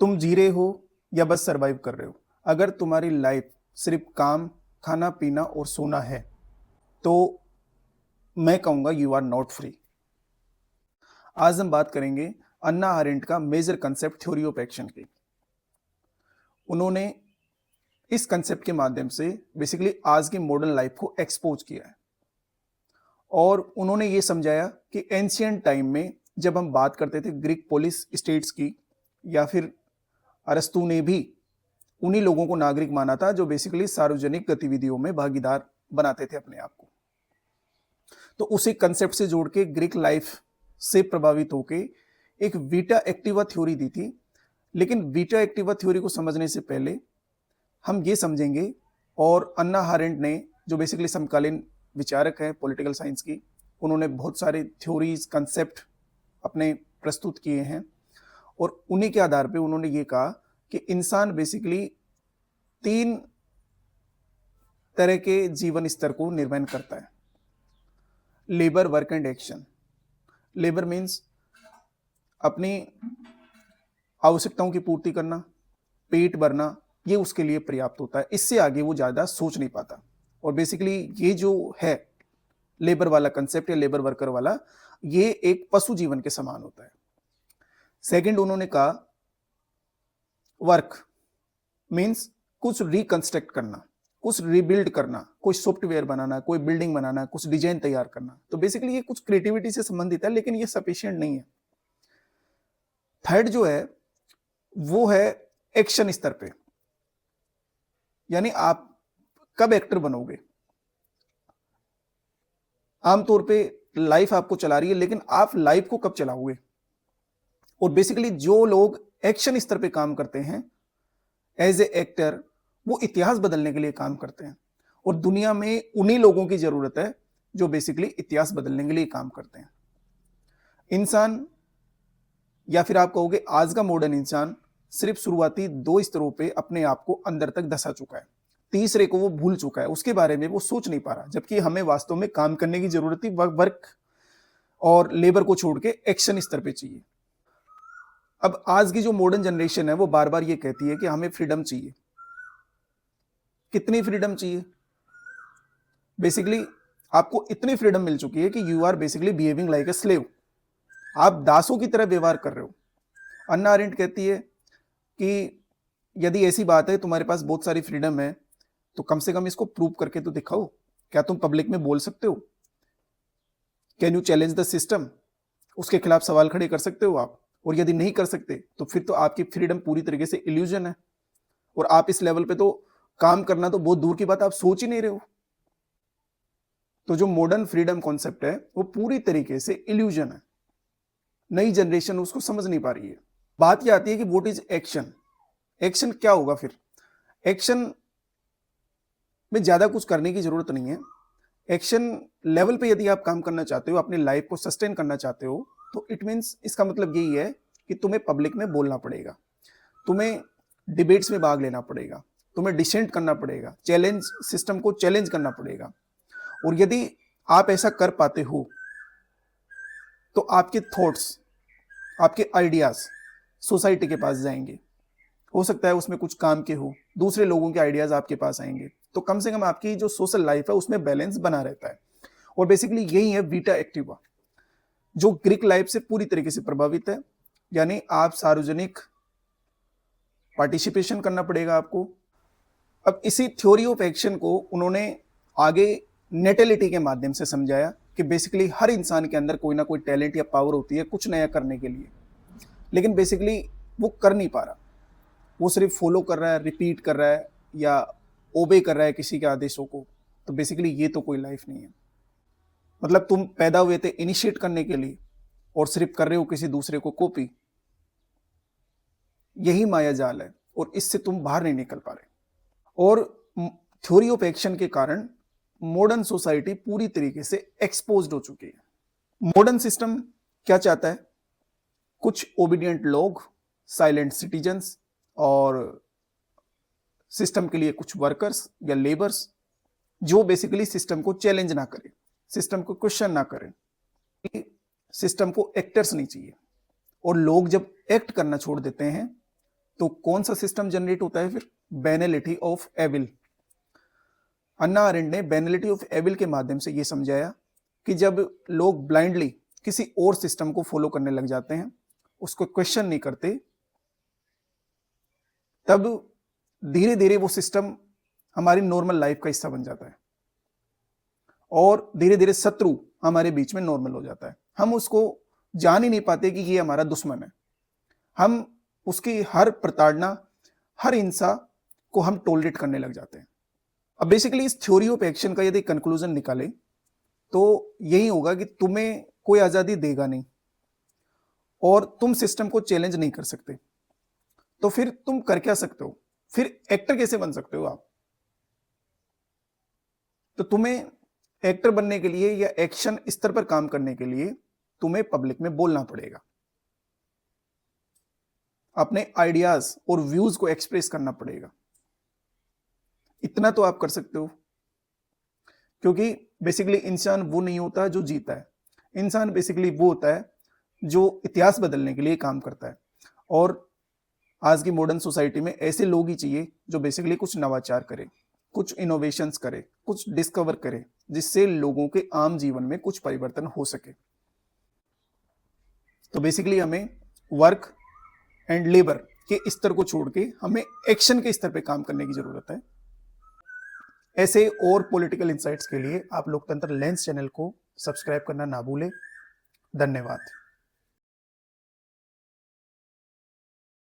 तुम जी रहे हो या बस सरवाइव कर रहे हो। अगर तुम्हारी लाइफ सिर्फ काम, खाना पीना और सोना है तो मैं कहूंगा यू आर नॉट फ्री। आज हम बात करेंगे अन्ना अरेंट का major concept theory of action की। उन्होंने इस कंसेप्ट के माध्यम से बेसिकली आज की मॉडर्न लाइफ को एक्सपोज किया है और उन्होंने ये समझाया कि एंशियंट टाइम में जब हम बात करते थे ग्रीक पोलिस स्टेट्स की, या फिर अरस्तु ने भी उन्हीं लोगों को नागरिक माना था जो बेसिकली सार्वजनिक गतिविधियों में भागीदार बनाते थे अपने आप को। तो उसी कंसेप्ट से जोड़ के ग्रीक लाइफ से प्रभावित होके एक वीटा एक्टिवा थ्योरी दी थी। लेकिन वीटा एक्टिवा थ्योरी को समझने से पहले हम ये समझेंगे, और अन्ना अरेंट ने जो बेसिकली समकालीन विचारक है पॉलिटिकल साइंस की, उन्होंने बहुत सारे थ्योरीज कंसेप्ट अपने प्रस्तुत किए हैं और उन्हीं के आधार पे उन्होंने ये कहा कि इंसान बेसिकली 3 तरह के जीवन स्तर को निर्माण करता है: labour, work and action. Labour means अपनी आवश्यकताओं की पूर्ति करना, पेट भरना, ये उसके लिए पर्याप्त होता है, इससे आगे वो ज्यादा सोच नहीं पाता। और बेसिकली ये जो है लेबर वाला कंसेप्ट या लेबर वर्कर वाला, ये एक पशु जीवन के समान होता है। सेकंड, उन्होंने कहा वर्क मीन्स कुछ रिकंस्ट्रक्ट करना, कुछ रिबिल्ड करना, कोई सॉफ्टवेयर बनाना, कोई बिल्डिंग बनाना, कुछ डिजाइन तैयार करना। तो बेसिकली ये कुछ क्रिएटिविटी से संबंधित है, लेकिन ये सफिशिएंट नहीं है। थर्ड जो है वो है एक्शन स्तर पे, यानी आप कब एक्टर बनोगे। आमतौर पे लाइफ आपको चला रही है, लेकिन आप लाइफ को कब चलाओगे। और बेसिकली जो लोग एक्शन स्तर पे काम करते हैं एज ए एक्टर, वो इतिहास बदलने के लिए काम करते हैं। और दुनिया में उन्हीं लोगों की जरूरत है जो बेसिकली इतिहास बदलने के लिए काम करते हैं। इंसान, या फिर आप कहोगे आज का मॉडर्न इंसान, सिर्फ शुरुआती 2 स्तरों पे अपने आप को अंदर तक धसा चुका है, तीसरे को वो भूल चुका है, उसके बारे में वो सोच नहीं पा रहा। जबकि हमें वास्तव में काम करने की जरूरत थी, वर्क और लेबर को छोड़ के एक्शन स्तर पे चाहिए। अब आज की जो मॉडर्न जनरेशन है वो बार बार ये कहती है कि हमें फ्रीडम चाहिए। कितनी फ्रीडम चाहिए? बेसिकली आपको इतनी फ्रीडम मिल चुकी है कि you are basically behaving like a slave. आप दासों की तरह व्यवहार कर रहे हो। अन्ना अरेंट कहती है कि यदि ऐसी बात है, तुम्हारे पास बहुत सारी फ्रीडम है, तो कम से कम इसको प्रूव करके तो दिखाओ। क्या तुम पब्लिक में बोल सकते हो? Can you challenge the system? उसके खिलाफ सवाल खड़े कर सकते हो आप? और यदि नहीं कर सकते तो फिर तो आपकी फ्रीडम पूरी तरीके से इल्यूजन है। और आप इस लेवल पे तो काम करना तो बहुत दूर की बात, आप सोच ही नहीं रहे हो। तो जो मॉडर्न फ्रीडम कॉन्सेप्ट है वो पूरी तरीके से इल्यूजन है। नई जनरेशन उसको समझ नहीं पा रही है। बात यह आती है कि व्हाट इज एक्शन। एक्शन क्या होगा फिर? एक्शन में ज्यादा कुछ करने की जरूरत नहीं है। एक्शन लेवल पे यदि आप काम करना चाहते हो, अपनी लाइफ को सस्टेन करना चाहते हो, तो इट मीन्स, इसका मतलब यही है कि तुम्हें पब्लिक में बोलना पड़ेगा, तुम्हें डिबेट्स में भाग लेना पड़ेगा, तुम्हें डिसेंट करना पड़ेगा, चैलेंज, सिस्टम को चैलेंज करना पड़ेगा। और यदि आप ऐसा कर पाते हो तो आपके थॉट्स, आपके आइडियाज सोसाइटी के पास जाएंगे। हो सकता है उसमें कुछ काम के हो, दूसरे लोगों के आइडियाज आपके पास आएंगे, तो कम से कम आपकी जो सोशल लाइफ है उसमें बैलेंस बना रहता है। और बेसिकली यही है वीटा एक्टिवा, जो ग्रीक लाइफ से पूरी तरीके से प्रभावित है। यानी आप सार्वजनिक पार्टिसिपेशन करना पड़ेगा आपको। अब इसी थ्योरी ऑफ एक्शन को उन्होंने आगे नेटेलिटी के माध्यम से समझाया कि बेसिकली हर इंसान के अंदर कोई ना कोई टैलेंट या पावर होती है कुछ नया करने के लिए, लेकिन बेसिकली वो कर नहीं पा रहा। वो सिर्फ फॉलो कर रहा है, रिपीट कर रहा है या ओबे कर रहा है किसी के आदेशों को। तो बेसिकली ये तो कोई लाइफ नहीं है। मतलब तुम पैदा हुए थे इनिशिएट करने के लिए और सिर्फ कर रहे हो किसी दूसरे को कॉपी। यही माया जाल है और इससे तुम बाहर नहीं निकल पा रहे। और थ्योरी ऑफ एक्शन के कारण मॉडर्न सोसाइटी पूरी तरीके से एक्सपोज्ड हो चुकी है। मॉडर्न सिस्टम क्या चाहता है? कुछ ओबीडियंट लोग, साइलेंट सिटीजन्स, और सिस्टम के लिए कुछ वर्कर्स या लेबर्स जो बेसिकली सिस्टम को चैलेंज ना करें, सिस्टम को क्वेश्चन ना करें। सिस्टम को एक्टर्स नहीं चाहिए। और लोग जब एक्ट करना छोड़ देते हैं तो कौन सा सिस्टम जनरेट होता है फिर? बेनेलिटी ऑफ एविल। अन्ना अरेंड ने बेनेलिटी ऑफ एविल के माध्यम से यह समझाया कि जब लोग ब्लाइंडली किसी और सिस्टम को फॉलो करने लग जाते हैं, उसको क्वेश्चन नहीं करते, तब धीरे धीरे वो सिस्टम हमारी नॉर्मल लाइफ का हिस्सा बन जाता है और धीरे धीरे शत्रु हमारे बीच में नॉर्मल हो जाता है। हम उसको जान ही नहीं पाते कि ये हमारा दुश्मन है। हम उसकी हर प्रताड़ना, हर हिंसा को हम टॉलरेट करने लग जाते हैं। अब बेसिकली इस थ्योरी ऑफ एक्शन का यदि कंक्लूजन निकाले तो यही होगा कि तुम्हें कोई आजादी देगा नहीं और तुम सिस्टम को चैलेंज नहीं कर सकते, तो फिर तुम कर क्या सकते हो? फिर एक्टर कैसे बन सकते हो आप? तो तुम्हें एक्टर बनने के लिए या एक्शन स्तर पर काम करने के लिए तुम्हें पब्लिक में बोलना पड़ेगा, अपने आइडियाज और व्यूज को एक्सप्रेस करना पड़ेगा। इतना तो आप कर सकते हो, क्योंकि बेसिकली इंसान वो नहीं होता जो जीता है। इंसान बेसिकली वो होता है जो इतिहास बदलने के लिए काम करता है। और आज की मॉडर्न सोसाइटी में ऐसे लोग ही चाहिए जो बेसिकली कुछ नवाचार करे, कुछ इनोवेशंस करे, कुछ डिस्कवर करे, जिससे लोगों के आम जीवन में कुछ परिवर्तन हो सके। तो बेसिकली हमें वर्क एंड लेबर के स्तर को छोड़ के हमें एक्शन के स्तर पे काम करने की जरूरत है। ऐसे और पॉलिटिकल इंसाइट्स के लिए आप लोकतंत्र लेंस चैनल को सब्सक्राइब करना ना भूलें। धन्यवाद।